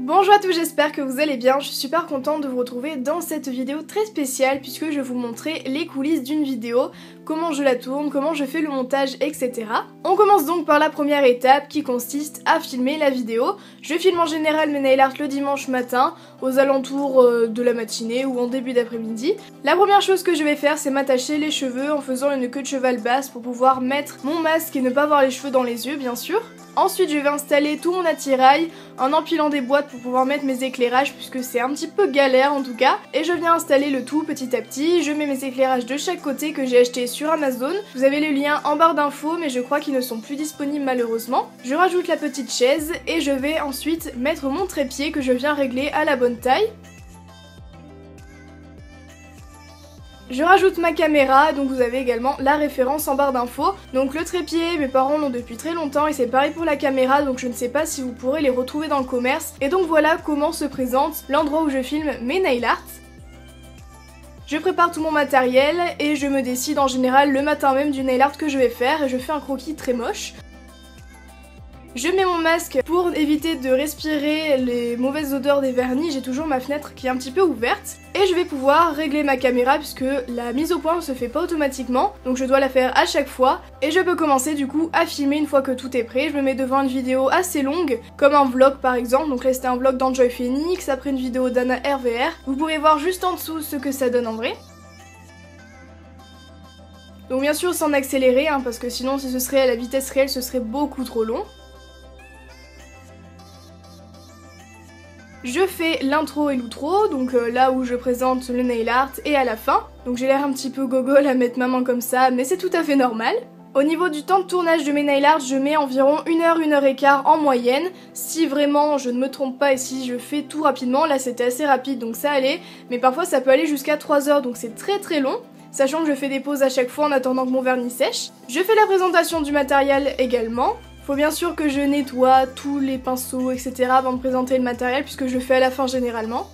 Bonjour à tous, j'espère que vous allez bien, je suis super contente de vous retrouver dans cette vidéo très spéciale puisque je vais vous montrer les coulisses d'une vidéo, comment je la tourne, comment je fais le montage, etc. On commence donc par la première étape qui consiste à filmer la vidéo. Je filme en général mes nail art le dimanche matin, aux alentours de la matinée ou en début d'après-midi. La première chose que je vais faire c'est m'attacher les cheveux en faisant une queue de cheval basse pour pouvoir mettre mon masque et ne pas avoir les cheveux dans les yeux bien sûr. Ensuite je vais installer tout mon attirail en empilant des boîtes pour pouvoir mettre mes éclairages puisque c'est un petit peu galère en tout cas. Et je viens installer le tout petit à petit, je mets mes éclairages de chaque côté que j'ai acheté sur Amazon. Vous avez les liens en barre d'infos mais je crois qu'ils ne sont plus disponibles malheureusement. Je rajoute la petite chaise et je vais ensuite mettre mon trépied que je viens régler à la bonne taille. Je rajoute ma caméra, donc vous avez également la référence en barre d'infos. Donc le trépied, mes parents l'ont depuis très longtemps et c'est pareil pour la caméra, donc je ne sais pas si vous pourrez les retrouver dans le commerce. Et donc voilà comment se présente l'endroit où je filme mes nail art. Je prépare tout mon matériel et je me décide en général le matin même du nail art que je vais faire et je fais un croquis très moche. Je mets mon masque pour éviter de respirer les mauvaises odeurs des vernis, j'ai toujours ma fenêtre qui est un petit peu ouverte. Et je vais pouvoir régler ma caméra puisque la mise au point ne se fait pas automatiquement, donc je dois la faire à chaque fois. Et je peux commencer du coup à filmer une fois que tout est prêt. Je me mets devant une vidéo assez longue, comme un vlog par exemple, donc là c'était un vlog d'Enjoy Phoenix, après une vidéo d'Anna RVR. Vous pouvez voir juste en dessous ce que ça donne en vrai. Donc bien sûr sans accélérer, parce que sinon si ce serait à la vitesse réelle ce serait beaucoup trop long. Je fais l'intro et l'outro, donc là où je présente le nail art et à la fin. Donc j'ai l'air un petit peu gogol à mettre ma main comme ça, mais c'est tout à fait normal. Au niveau du temps de tournage de mes nail art, je mets environ 1 heure et quart en moyenne. Si vraiment je ne me trompe pas et si je fais tout rapidement, là c'était assez rapide donc ça allait. Mais parfois ça peut aller jusqu'à 3 heures donc c'est très long. Sachant que je fais des pauses à chaque fois en attendant que mon vernis sèche. Je fais la présentation du matériel également. Faut bien sûr que je nettoie tous les pinceaux, etc. avant de présenter le matériel puisque je le fais à la fin généralement.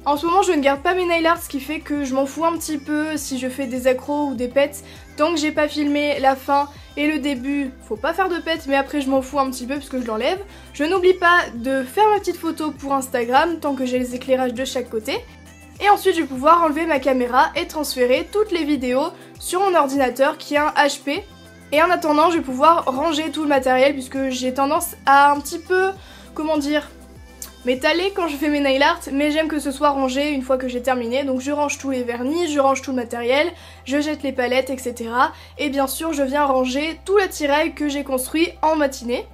En ce moment je ne garde pas mes nail art, ce qui fait que je m'en fous un petit peu si je fais des accros ou des pets. Tant que j'ai pas filmé la fin et le début, faut pas faire de pets mais après je m'en fous un petit peu puisque je l'enlève. Je n'oublie pas de faire ma petite photo pour Instagram tant que j'ai les éclairages de chaque côté. Et ensuite je vais pouvoir enlever ma caméra et transférer toutes les vidéos sur mon ordinateur qui est un HP. Et en attendant, je vais pouvoir ranger tout le matériel puisque j'ai tendance à un petit peu, comment dire, m'étaler quand je fais mes nail art, mais j'aime que ce soit rangé une fois que j'ai terminé. Donc je range tous les vernis, je range tout le matériel, je jette les palettes, etc. Et bien sûr, je viens ranger tout l'attirail que j'ai construit en matinée.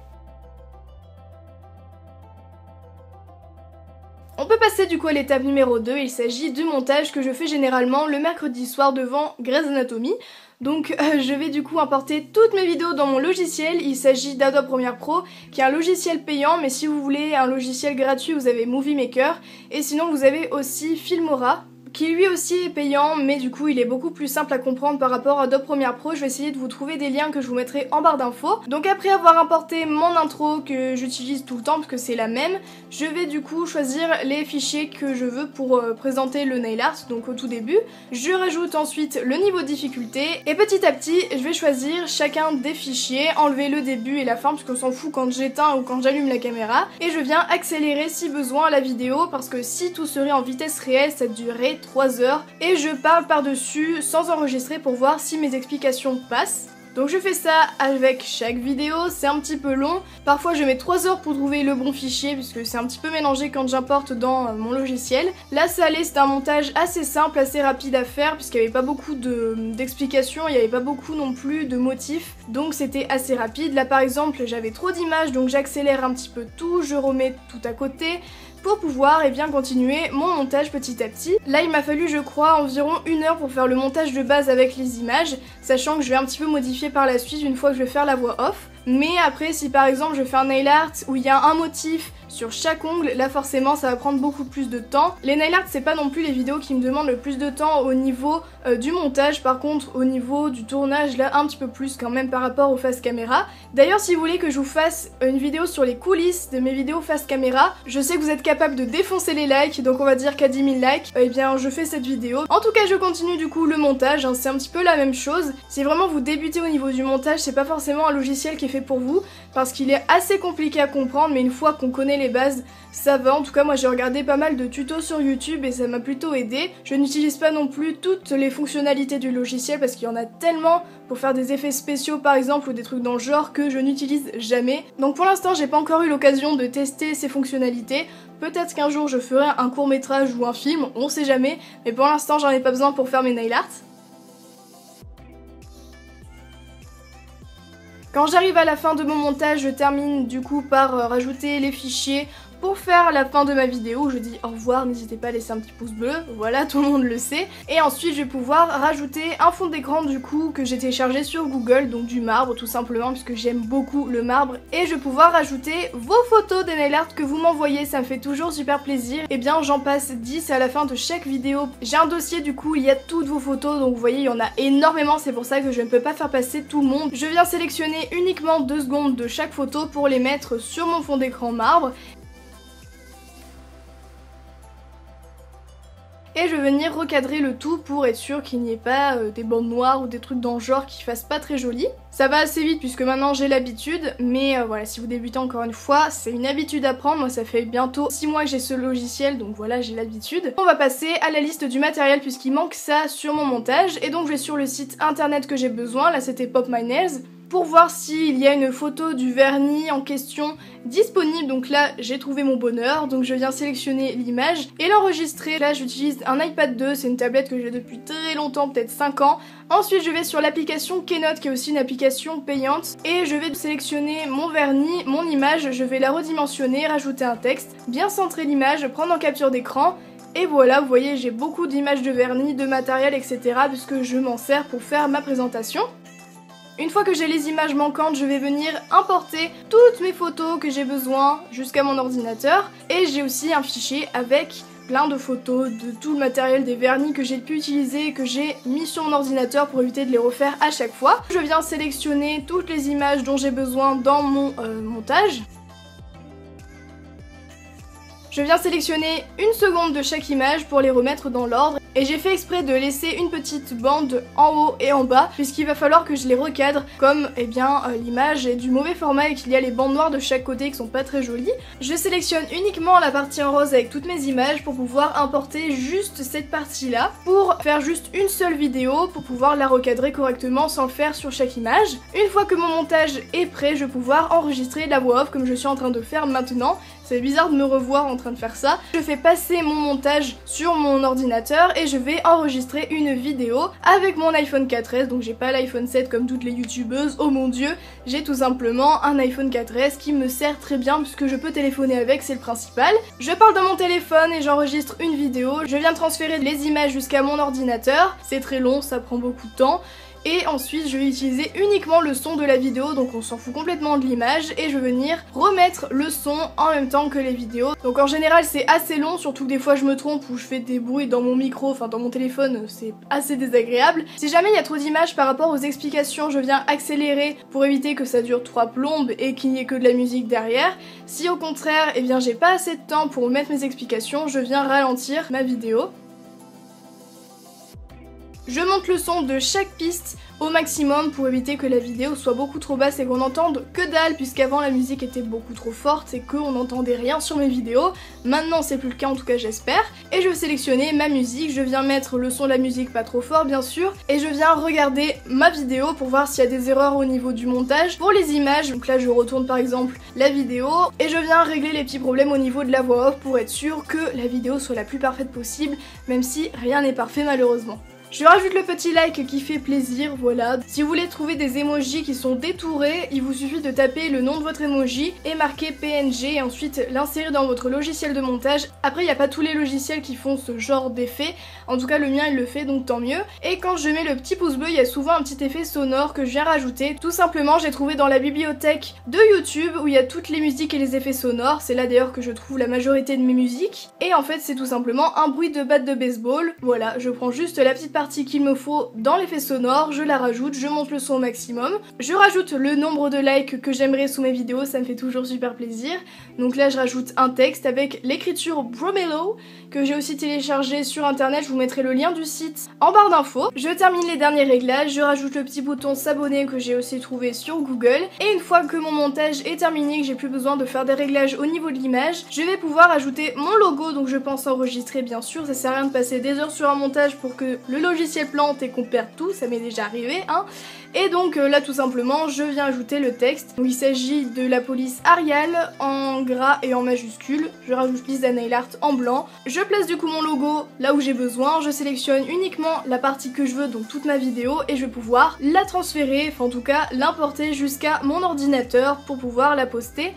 On peut passer du coup à l'étape numéro 2, il s'agit du montage que je fais généralement le mercredi soir devant Grey's Anatomy. Donc je vais du coup importer toutes mes vidéos dans mon logiciel, il s'agit d'Adobe Premiere Pro qui est un logiciel payant mais si vous voulez un logiciel gratuit vous avez Movie Maker et sinon vous avez aussi Filmora qui lui aussi est payant mais du coup il est beaucoup plus simple à comprendre par rapport à Adobe Premiere Pro. Je vais essayer de vous trouver des liens que je vous mettrai en barre d'infos. Donc après avoir importé mon intro que j'utilise tout le temps parce que c'est la même, je vais du coup choisir les fichiers que je veux pour présenter le nail art, donc au tout début. Je rajoute ensuite le niveau de difficulté et petit à petit je vais choisir chacun des fichiers, enlever le début et la fin parce qu'on s'en fout quand j'éteins ou quand j'allume la caméra. Et je viens accélérer si besoin la vidéo parce que si tout serait en vitesse réelle ça durerait 3 heures et je parle par-dessus sans enregistrer pour voir si mes explications passent. Donc je fais ça avec chaque vidéo, c'est un petit peu long. Parfois je mets 3 heures pour trouver le bon fichier puisque c'est un petit peu mélangé quand j'importe dans mon logiciel. Là ça allait, c'était un montage assez simple, assez rapide à faire puisqu'il n'y avait pas beaucoup d'explications, il n'y avait pas beaucoup non plus de motifs. Donc c'était assez rapide. Là par exemple j'avais trop d'images donc j'accélère un petit peu tout, je remets tout à côté pour pouvoir bien continuer mon montage petit à petit. Là il m'a fallu je crois environ 1 heure pour faire le montage de base avec les images, sachant que je vais un petit peu modifier par la suite une fois que je vais faire la voix off. Mais après si par exemple je fais un nail art où il y a un motif sur chaque ongle. Là forcément ça va prendre beaucoup plus de temps. Les nail art c'est pas non plus les vidéos qui me demandent le plus de temps au niveau du montage. Par contre au niveau du tournage là un petit peu plus quand même par rapport aux face caméra. D'ailleurs si vous voulez que je vous fasse une vidéo sur les coulisses de mes vidéos face caméra, je sais que vous êtes capable de défoncer les likes, donc on va dire qu'à 10 000 likes, eh bien je fais cette vidéo. En tout cas je continue du coup le montage, hein, c'est un petit peu la même chose. Si vraiment vous débutez au niveau du montage, c'est pas forcément un logiciel qui est fait pour vous, parce qu'il est assez compliqué à comprendre, mais une fois qu'on connaît les bases, ça va. En tout cas moi j'ai regardé pas mal de tutos sur YouTube et ça m'a plutôt aidé. Je n'utilise pas non plus toutes les fonctionnalités du logiciel parce qu'il y en a tellement pour faire des effets spéciaux par exemple ou des trucs dans le genre que je n'utilise jamais. Donc pour l'instant j'ai pas encore eu l'occasion de tester ces fonctionnalités. Peut-être qu'un jour je ferai un court métrage ou un film, on sait jamais, mais pour l'instant j'en ai pas besoin pour faire mes nail art. Quand j'arrive à la fin de mon montage, je termine du coup par rajouter les fichiers pour faire la fin de ma vidéo. Je dis au revoir, n'hésitez pas à laisser un petit pouce bleu, voilà, tout le monde le sait. Et ensuite je vais pouvoir rajouter un fond d'écran du coup que j'ai téléchargé sur Google, donc du marbre tout simplement puisque j'aime beaucoup le marbre. Et je vais pouvoir rajouter vos photos des nail art que vous m'envoyez, ça me fait toujours super plaisir. Et bien j'en passe 10 à la fin de chaque vidéo. J'ai un dossier du coup, il y a toutes vos photos, donc vous voyez il y en a énormément, c'est pour ça que je ne peux pas faire passer tout le monde. Je viens sélectionner uniquement 2 secondes de chaque photo pour les mettre sur mon fond d'écran marbre. Et je vais venir recadrer le tout pour être sûr qu'il n'y ait pas des bandes noires ou des trucs dans le genre qui fassent pas très joli. Ça va assez vite puisque maintenant j'ai l'habitude, mais voilà, si vous débutez encore une fois, c'est une habitude à prendre. Moi ça fait bientôt 6 mois que j'ai ce logiciel, donc voilà, j'ai l'habitude. On va passer à la liste du matériel puisqu'il manque ça sur mon montage. Et donc je vais sur le site internet que j'ai besoin, là c'était Pop My Nails, pour voir s'il y a une photo du vernis en question disponible. Donc là j'ai trouvé mon bonheur, donc je viens sélectionner l'image et l'enregistrer. Là j'utilise un iPad 2, c'est une tablette que j'ai depuis très longtemps, peut-être 5 ans. Ensuite je vais sur l'application Keynote qui est aussi une application payante et je vais sélectionner mon vernis, mon image, je vais la redimensionner, rajouter un texte, bien centrer l'image, prendre en capture d'écran. Et voilà, vous voyez j'ai beaucoup d'images de vernis, de matériel, etc. puisque je m'en sers pour faire ma présentation. Une fois que j'ai les images manquantes, je vais venir importer toutes mes photos que j'ai besoin jusqu'à mon ordinateur. Et j'ai aussi un fichier avec plein de photos de tout le matériel des vernis que j'ai pu utiliser et que j'ai mis sur mon ordinateur pour éviter de les refaire à chaque fois. Je viens sélectionner toutes les images dont j'ai besoin dans mon montage. Je viens sélectionner 1 seconde de chaque image pour les remettre dans l'ordre. Et j'ai fait exprès de laisser une petite bande en haut et en bas puisqu'il va falloir que je les recadre comme l'image est du mauvais format et qu'il y a les bandes noires de chaque côté qui sont pas très jolies. Je sélectionne uniquement la partie en rose avec toutes mes images pour pouvoir importer juste cette partie là pour faire juste une seule vidéo pour pouvoir la recadrer correctement sans le faire sur chaque image. Une fois que mon montage est prêt, je vais pouvoir enregistrer la voix off comme je suis en train de faire maintenant. C'est bizarre de me revoir en train de faire ça. Je fais passer mon montage sur mon ordinateur et je vais enregistrer une vidéo avec mon iPhone 4S. Donc j'ai pas l'iPhone 7 comme toutes les youtubeuses, oh mon dieu. J'ai tout simplement un iPhone 4S qui me sert très bien puisque je peux téléphoner avec, c'est le principal. Je parle dans mon téléphone et j'enregistre une vidéo. Je viens transférer les images jusqu'à mon ordinateur. C'est très long, ça prend beaucoup de temps. Et ensuite je vais utiliser uniquement le son de la vidéo, donc on s'en fout complètement de l'image, et je vais venir remettre le son en même temps que les vidéos. Donc en général c'est assez long, surtout que des fois je me trompe ou je fais des bruits dans mon micro, enfin dans mon téléphone, c'est assez désagréable. Si jamais il y a trop d'images par rapport aux explications, je viens accélérer pour éviter que ça dure 3 plombes et qu'il n'y ait que de la musique derrière. Si au contraire, eh bien j'ai pas assez de temps pour mettre mes explications, je viens ralentir ma vidéo. Je monte le son de chaque piste au maximum pour éviter que la vidéo soit beaucoup trop basse et qu'on n'entende que dalle, puisqu'avant la musique était beaucoup trop forte et qu'on n'entendait rien sur mes vidéos. Maintenant c'est plus le cas, en tout cas j'espère. Et je vais sélectionner ma musique, je viens mettre le son de la musique pas trop fort bien sûr, et je viens regarder ma vidéo pour voir s'il y a des erreurs au niveau du montage. Pour les images, donc là je retourne par exemple la vidéo et je viens régler les petits problèmes au niveau de la voix off pour être sûr que la vidéo soit la plus parfaite possible, même si rien n'est parfait malheureusement. Je rajoute le petit like qui fait plaisir, voilà. Si vous voulez trouver des emojis qui sont détourés, il vous suffit de taper le nom de votre emoji et marquer PNG et ensuite l'insérer dans votre logiciel de montage. Après, il n'y a pas tous les logiciels qui font ce genre d'effet. En tout cas, le mien, il le fait, donc tant mieux. Et quand je mets le petit pouce bleu, il y a souvent un petit effet sonore que je viens rajouter. Tout simplement, j'ai trouvé dans la bibliothèque de YouTube où il y a toutes les musiques et les effets sonores. C'est là d'ailleurs que je trouve la majorité de mes musiques. Et en fait, c'est tout simplement un bruit de batte de baseball. Voilà, je prends juste la petite partie qu'il me faut dans l'effet sonore, je la rajoute, je monte le son au maximum. Je rajoute le nombre de likes que j'aimerais sous mes vidéos, ça me fait toujours super plaisir. Donc là, je rajoute un texte avec l'écriture Bromelo, que j'ai aussi téléchargé sur internet, je vous mettrai le lien du site en barre d'infos. Je termine les derniers réglages, je rajoute le petit bouton s'abonner que j'ai aussi trouvé sur Google. Et une fois que mon montage est terminé, que j'ai plus besoin de faire des réglages au niveau de l'image, je vais pouvoir ajouter mon logo, donc je pense enregistrer bien sûr, ça sert à rien de passer des heures sur un montage pour que le logiciel plante et qu'on perde tout, ça m'est déjà arrivé, hein. Et donc là tout simplement je viens ajouter le texte. Donc il s'agit de la police Arial en gras et en majuscule. Je rajoute Lisa Nail Art en blanc. Je place du coup mon logo là où j'ai besoin. Je sélectionne uniquement la partie que je veux, donc toute ma vidéo, et je vais pouvoir la transférer, enfin en tout cas l'importer jusqu'à mon ordinateur pour pouvoir la poster.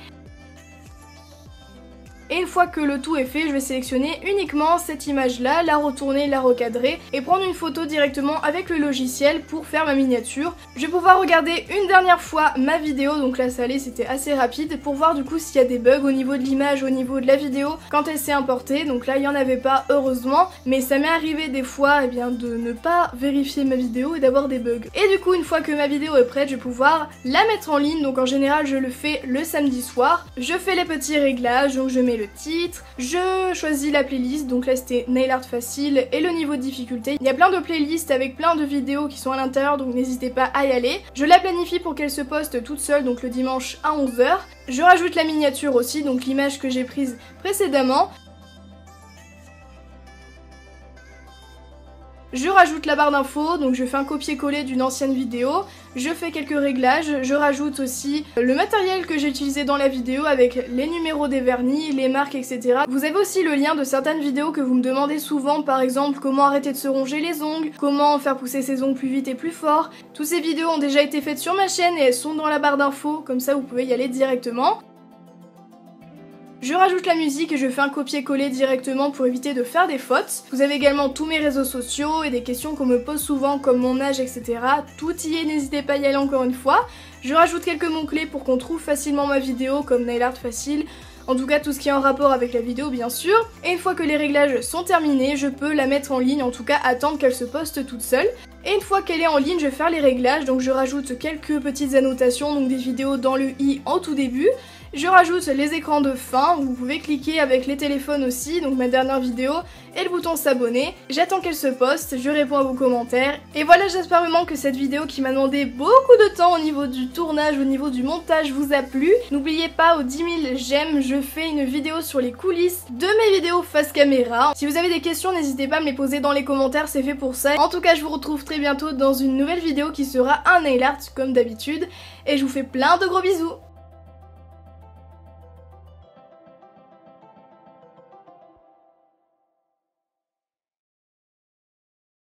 Et une fois que le tout est fait, je vais sélectionner uniquement cette image là, la retourner, la recadrer et prendre une photo directement avec le logiciel pour faire ma miniature. Je vais pouvoir regarder une dernière fois ma vidéo, donc là ça allait, c'était assez rapide, pour voir du coup s'il y a des bugs au niveau de l'image, au niveau de la vidéo quand elle s'est importée. Donc là il n'y en avait pas heureusement, mais ça m'est arrivé des fois de ne pas vérifier ma vidéo et d'avoir des bugs. Et du coup une fois que ma vidéo est prête, je vais pouvoir la mettre en ligne. Donc en général je le fais le samedi soir. Je fais les petits réglages, donc je mets le titre, je choisis la playlist, donc là c'était Nail Art facile et le niveau de difficulté. Il y a plein de playlists avec plein de vidéos qui sont à l'intérieur, donc n'hésitez pas à y aller. Je la planifie pour qu'elle se poste toute seule, donc le dimanche à 11 h. Je rajoute la miniature aussi, donc l'image que j'ai prise précédemment. Je rajoute la barre d'infos, donc je fais un copier-coller d'une ancienne vidéo, je fais quelques réglages, je rajoute aussi le matériel que j'ai utilisé dans la vidéo avec les numéros des vernis, les marques, etc. Vous avez aussi le lien de certaines vidéos que vous me demandez souvent, par exemple comment arrêter de se ronger les ongles, comment faire pousser ses ongles plus vite et plus fort. Toutes ces vidéos ont déjà été faites sur ma chaîne et elles sont dans la barre d'infos, comme ça vous pouvez y aller directement. Je rajoute la musique et je fais un copier-coller directement pour éviter de faire des fautes. Vous avez également tous mes réseaux sociaux et des questions qu'on me pose souvent comme mon âge, etc. Tout y est, n'hésitez pas à y aller encore une fois. Je rajoute quelques mots-clés pour qu'on trouve facilement ma vidéo comme Nail Art facile. En tout cas tout ce qui est en rapport avec la vidéo bien sûr. Et une fois que les réglages sont terminés, je peux la mettre en ligne, en tout cas attendre qu'elle se poste toute seule. Et une fois qu'elle est en ligne, je vais faire les réglages, donc je rajoute quelques petites annotations, donc des vidéos dans le i en tout début. Je rajoute les écrans de fin, vous pouvez cliquer avec les téléphones aussi, donc ma dernière vidéo, et le bouton s'abonner. J'attends qu'elle se poste, je réponds à vos commentaires. Et voilà, j'espère vraiment que cette vidéo qui m'a demandé beaucoup de temps au niveau du tournage, au niveau du montage vous a plu. N'oubliez pas, aux 10 000 j'aime, je fais une vidéo sur les coulisses de mes vidéos face caméra. Si vous avez des questions, n'hésitez pas à me les poser dans les commentaires, c'est fait pour ça. En tout cas, je vous retrouve très bientôt dans une nouvelle vidéo qui sera un nail art comme d'habitude. Et je vous fais plein de gros bisous.